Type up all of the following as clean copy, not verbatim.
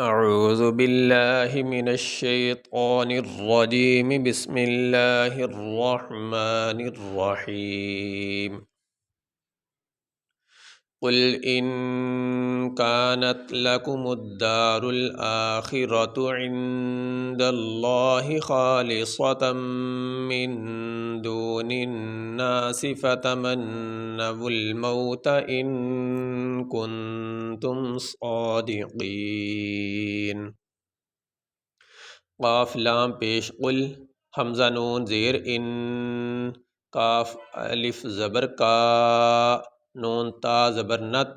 اعوذ باللہ من الشیطان الرجیم بسم اللہ الرحمن الرحیم قل ان كانت لكم الدار الآخرة عند الله خالصة من دون الناس فتمنوا الموت ان كنتم صادقین۔ قاف لام پیش قل، حمزہ نون زیر ان، کاف الف زبر کا، نون تا زبر نت،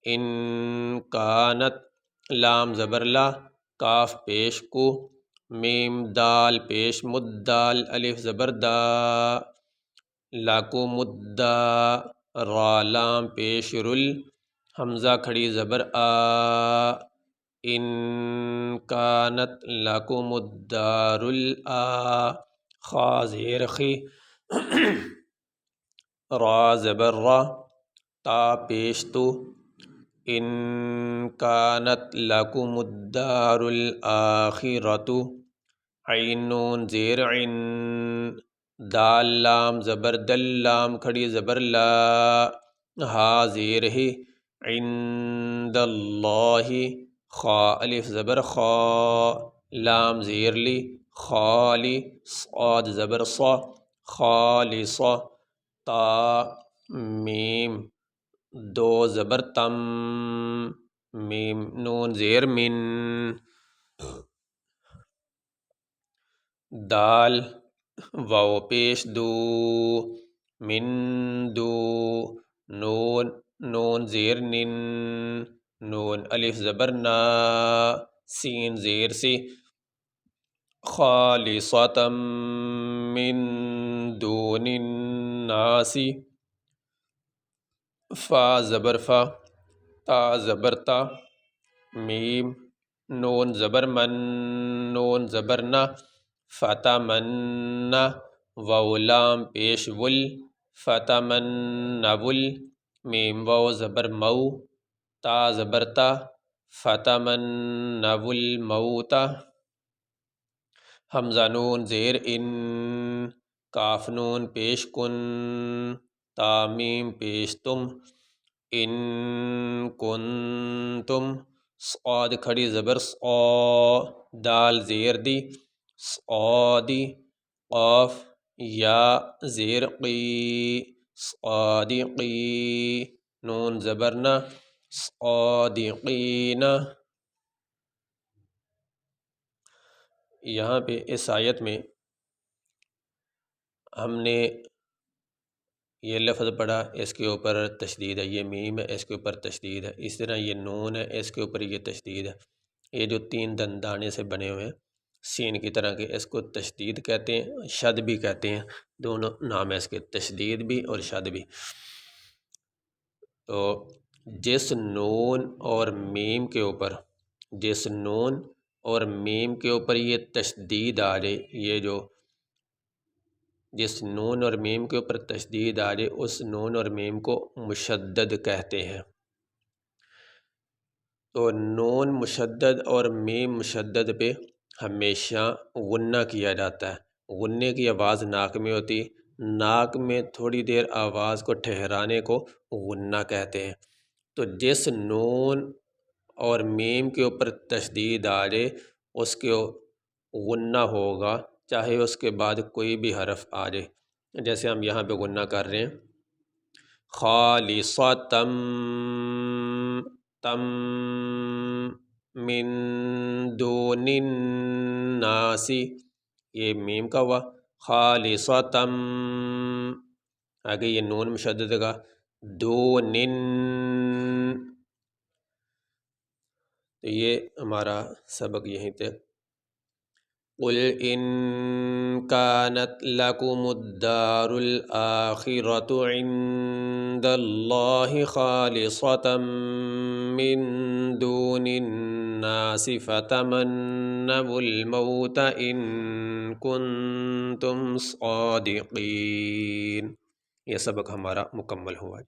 ان کانت لام زبر لا، کاف پیش کو، میم دال پیش مد دال، الف زبر دا، لاکو مدّا، را لام پیش رل، حمزہ کھڑی زبر آ، ان کانت لکم الدار الآ، خا زیر خی، را زبر را، تا پیش تو، ان کانت لکم الدار الآخرۃ، عین نون زیر عن، دال لام زبر دل، لام کھڑی زبر لا، ہا زیر ہی، عند اللہ، خا الف زبر خا، لام زیر لی، خالی، صاد زبر صا، خالصہ، تا میم دو زبر تم، میم نون زیر من، دال واو پیش دو، من دو، نون زیر نن، نون الف زبر نا، سین زیر سی، خالصۃ من دون الناس، فا زبر فا، تا زبر تا، میم نون زبر من، نون زبر نا، فتمنا، واو لام پیش ول، فتمنول، میم واو زبر مو، تا زبر تا، فتمنوا الموت، حمزہ نون زیر ان، کاف نون پیش کن، تا میم پیش تم، ان کنتم، صاد کھڑی زبر صا، دال زیر دی، صادی، قاف یا زیر قی، صادقی، نون زبر نا، صادقین۔ یہاں پہ اس آیت میں ہم نے یہ لفظ پڑھا، اس کے اوپر تشدید ہے، یہ میم ہے اس کے اوپر تشدید ہے، اس طرح یہ نون ہے اس کے اوپر یہ تشدید ہے، یہ جو تین دندانے سے بنے ہوئے ہیں سین کی طرح کے، اس کو تشدید کہتے ہیں، شد بھی کہتے ہیں، دونوں نام ہے اس کے، تشدید بھی اور شد بھی۔ تو جس نون اور میم کے اوپر، جس نون اور میم کے اوپر یہ تشدید آ جائے، یہ جو جس نون اور میم کے اوپر تشدید آ جائے اس نون اور میم کو مشدد کہتے ہیں۔ تو نون مشدد اور میم مشدد پہ ہمیشہ غنہ کیا جاتا ہے، غنّے کی آواز ناک میں ہوتی، ناک میں تھوڑی دیر آواز کو ٹھہرانے کو غنہ کہتے ہیں۔ تو جس نون اور میم کے اوپر تشدید آ جائے اس کے غنہ ہوگا، چاہے اس کے بعد کوئی بھی حرف آ جائے، جیسے ہم یہاں پہ غنہ کر رہے ہیں، خالصۃ تم من دون الناس، یہ میم کا ہوا، خالصۃ، آگے یہ نون مشدد کا، دون، تو یہ ہمارا سبق یہیں تک۔ قل ان كانت لكم الدار الآخرة عند الله خالصة من دون الناس فتمنوا الموت ان كنتم صادقين۔ یہ سبق ہمارا مکمل ہوا۔